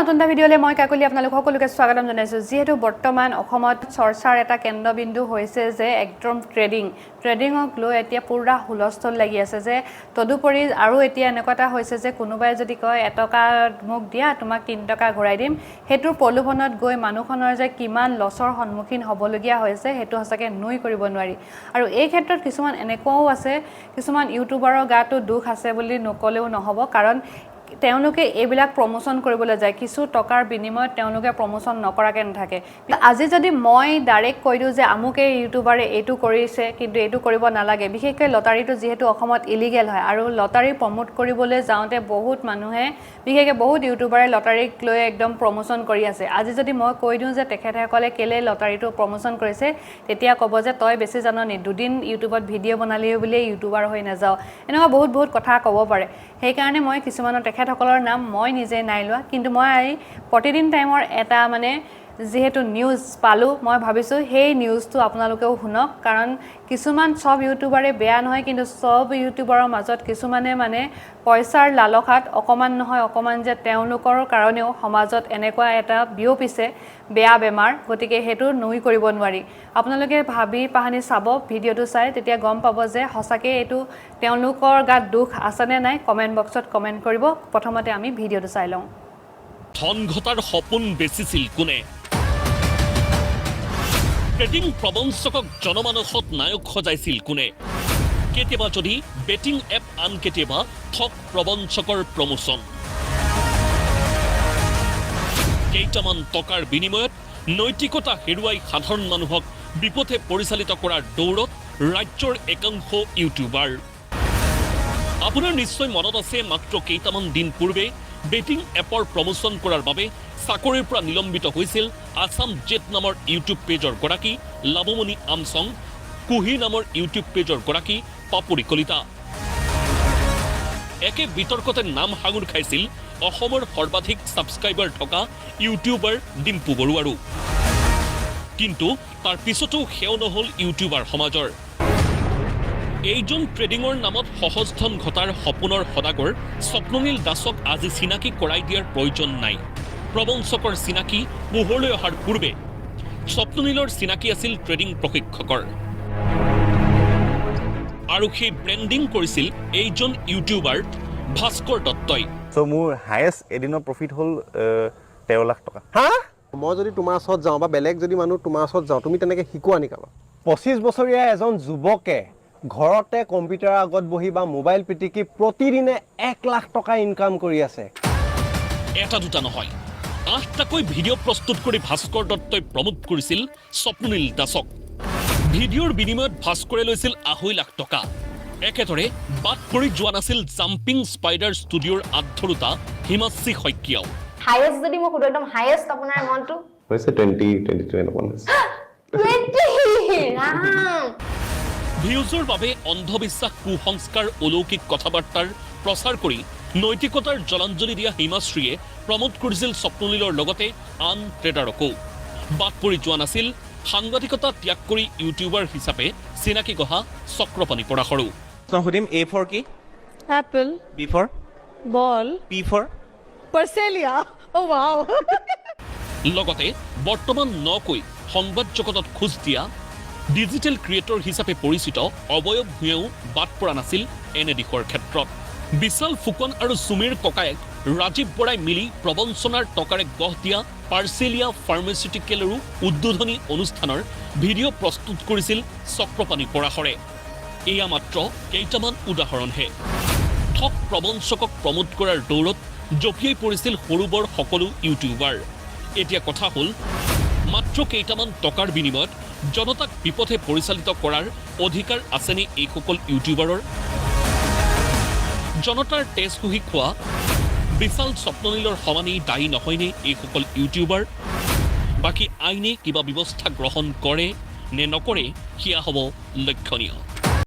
নতুন এটা ভিডিঅ'লে মই কাকলি আপোনালোক সকলোকে স্বাগতম জনাইছো যেহেতু বৰ্তমান অসমত চৰ্চাৰ এটা কেন্দ্ৰবিন্দু হৈছে যে একদম ট্ৰেডিংক লৈ এতিয়া পুৰা হুলস্থল লাগি আছে যে তদুপৰি আৰু এতিয়া এনেকুৱা এটা হৈছে যে কোনোবাই যদি কয় এটকা মোক দিয়া তোমাক 3 টকা ঘূৰাই দিম হেতুৰ পলুভনত গৈ মানুহখনৰ যে কিমান লছৰ সন্মুখীন হ'বলগীয়া হৈছে হেতু হসকে নই কৰিব নোৱাৰি আৰু এই ক্ষেত্ৰত কিছুমান এনেকুৱাও আছে কিছুমান ইউটিউবাৰৰ গাটো দুখ আছে বুলি নকলেও নহব কাৰণ তেওঁলোকে এইবিলাক প্ৰমোশন কৰিবলৈ যায় কিছু টকাৰ বিনিময়ত তেওঁলোকে প্ৰমোশন নকৰাকে নাথাকে আজি যদি মই ডাইৰেক্ট কৈ দিও যে আমুকে ইউটিউবাৰে এটো কৰিছে কিন্তু এটো কৰিব নালাগে বিশেষকৈ লটাৰীটো যেহেতু অসমত ইলিগেল হয় আৰু লটাৰী প্ৰমোট কৰিবলৈ যাওঁতে বহুত মানুহে বিশেষকৈ বহুত ইউটিউবাৰে লটাৰীক লৈ একদম প্ৰমোশন কৰি আছে আজি যদি মই কৈ দিও যে তেখেতসকলে কেলে লটাৰীটো প্ৰমোশন কৰিছে তেতিয়া ক'ব যে তই বেছি জাননি দুদিন ইউটিউবত ভিডিঅ' বনালিও বুলি ইউটিউবাৰ হৈ নাযাও এনেকুৱা বহুত কথা ক'ব পাৰে সেই কাৰণে মই কিছুমানৰ তেখেতসকলৰ নাম মই নিজে নাই লোৱা কিন্তু মই প্ৰতিদিন টাইমৰ এটা মানে যেহেতু নিউজ পালো মই ভাবিছো সেই নিউজটো আপোনালোকেও শুনক কাৰণ কিছুমান সব ইউটিউবাৰে বেয়া নহয় কিন্তু সব ইউটিউবাৰৰ মাজত কিছুমানে মানে পইচাৰ লালসাত অকমান নহয় অকমান যে তেওঁলোকৰ কাৰণেও সমাজত এনেকুৱা এটা বিয়পিছে বেয়া বেমাৰ গতিকে হেতু নই কৰিব নোৱাৰি আপোনালোকে ভাবি পাহানি চাব ভিডিঅটো চাই তেতিয়া গম পাব যে হসাকে এটো তেওঁলোকৰ গাত দুখ আছে নে নাই কমেন্ট বক্সত কমেন্ট কৰিব প্ৰথমতে আমি ভিডিঅটো চাই লওঁ ধন ঘটাৰ সপোন বেচিছিল কোনে ট্ৰেডিং প্ৰবঞ্চকক জনমানসত নায়ক সজাইছিল কোনে কেতিয়াবা যদি বেটিং এপ আন কেতিয়াবা ঠক প্ৰবঞ্চকৰ প্ৰমোশন কেইটামান টকাৰ বিনিময়ত নৈতিকতা হেৰুৱাই সাধাৰণ মানুহক বিপথে পৰিচালিত কৰাৰ দৌৰত ৰাজ্যৰ একাংশ ইউটিউবাৰ আপোনাৰ নিশ্চয় মনত আছে মাত্ৰ কেইটামান দিন পূৰ্বে বেটিং এপৰ প্ৰমোশন কৰাৰ বাবে চাকৰিৰ পৰা নিলম্বিত হৈছিল আসাম জেট নামৰ ইউটিউব পেজৰ গৰাকী লাবমণি আমচং কুহি নামৰ ইউটিউব পেজৰ গৰাকী পাপৰি কলিতা একে বিতৰ্কতে নাম হাঙুৰ খাইছিল অসমৰ সৰ্বাধিক সাবস্ক্ৰাইবাৰ থকা ইউটিউবাৰ ডিম্পু বৰুৱাৰো কিন্তু তাৰ পিছতো হেও নহল ইউটিউবাৰ সমাজৰ এইজন ট্ৰেডিংৰ নামত সহজ ধন ঘটাৰ সপোনৰ সদাগৰ স্বপ্ননীল দাসক আজি চিনাকি কৰাই দিয়াৰ প্ৰয়োজন নাই প্ৰবঞ্চকৰ চিনাকি পোহৰলৈ অহাৰ পূৰ্বে স্বপ্ননীলৰ চিনাকি আছিল ট্ৰেডিং প্ৰশিক্ষকৰ আৰু সেই ব্ৰেণ্ডিং কৰিছিল এইজন ইউটিউবাৰ ভাস্কৰ দত্তই সো মোৰ হাইয়েষ্ট এদিনৰ প্ৰফিট হল 13 লাখ টকা হা মই যদি তোমাৰ ওচৰত যাওঁ বা বেলেগ যদি মানুহ তোমাৰ ওচৰত যাওঁ তুমি তেনেকৈ শিকোৱা নি কাবা 25 বছৰীয়া এজন যুৱকে ঘৰতে কম্পিউটাৰৰ আগত বহি বা মোবাইল পিটিকি প্ৰতিদিনে 1 লাখ টকা ইনকাম কৰি আছে এটা দুটা নহয় 8টাকৈ ভিডিঅ' প্ৰস্তুত কৰি ভাস্কৰ দত্তই প্ৰমোট কৰিছিল স্বপ্ননীল দাসক ভিডিঅ'ৰ বিনিময়ত ভাস্কৰে লৈছিল 2.5 লাখ টকা একেদৰে বাদ পৰি যোৱা নাছিল জাম্পিং স্পাইডাৰ ষ্টুডিঅ'ৰ আধৰুতা হিমাশ্ৰী শইকীয়াও হাইয়েষ্ট যদি মই সুধো একদম হাইয়েষ্ট আপোনাৰ এমাউণ্টটো হৈছে 22 এনেকুৱা 20 ভিউজৰ বাবে অন্ধবিশ্বাস কুসংস্কাৰ অলৌকিক কথাবাৰ্তাৰ প্ৰচাৰ কৰি নৈতিকতাৰ জলাঞ্জলি দিয়া হিমাশ্ৰীয়ে প্ৰমোট কৰিছিল স্বপ্নলীলৰ লগতে আন ট্ৰেডাৰকো বাদ পৰি যোৱা নাছিল সাংবাদিকতা ত্যাগ কৰি ইউটিউবাৰ হিচাপে চিনাকি গঢ়া চক্ৰপাণী পৰাশৰো সুধিম A for কি Apple, B for ball, P for Perselia. Oh wow. লগতে বৰ্তমান নকৈ সংবাদ জগতত খোজ দিয়া ডিজিটেল ক্ৰিয়েটৰ হিচাপে পৰিচিত অবয়ব ভূঞেও বাদ পৰা নাছিল এনে দিশৰ ক্ষেত্ৰত বিশাল ফুকন আৰু সুমীৰ ককায়েক ৰাজীৱ বৰাই মিলি প্ৰবঞ্চনাৰ টকাৰে গঢ় দিয়া পাৰ্চেলিয়া ফাৰ্মাচিউটিকেলৰো উদ্বোধনী অনুষ্ঠানৰ ভিডিঅ' প্ৰস্তুত কৰিছিল চক্ৰপাণী পৰাশৰে এয়া মাত্ৰ কেইটামান উদাহৰণহে ঠক প্ৰবঞ্চকক প্ৰমোট কৰাৰ দৌৰত জঁপিয়াই পৰিছিল সৰু বৰ সকলো ইউটিউবাৰ এতিয়া কথা হ'ল মাত্ৰ কেইটামান টকাৰ বিনিময়ত জনতাক বিপথে পৰিচালিত কৰাৰ অধিকাৰ আছেনে এইসকল ইউটিউবাৰৰ জনতাৰ তেজ শুহি খোৱা বিশাল স্বপ্ননীলৰ সমানেই দায়ী নহয়নে এইসকল ইউটিউবাৰ বাকী আইনে কিবা ব্যৱস্থা গ্ৰহণ কৰে নে নকৰে সেয়া হ'ব লক্ষণীয়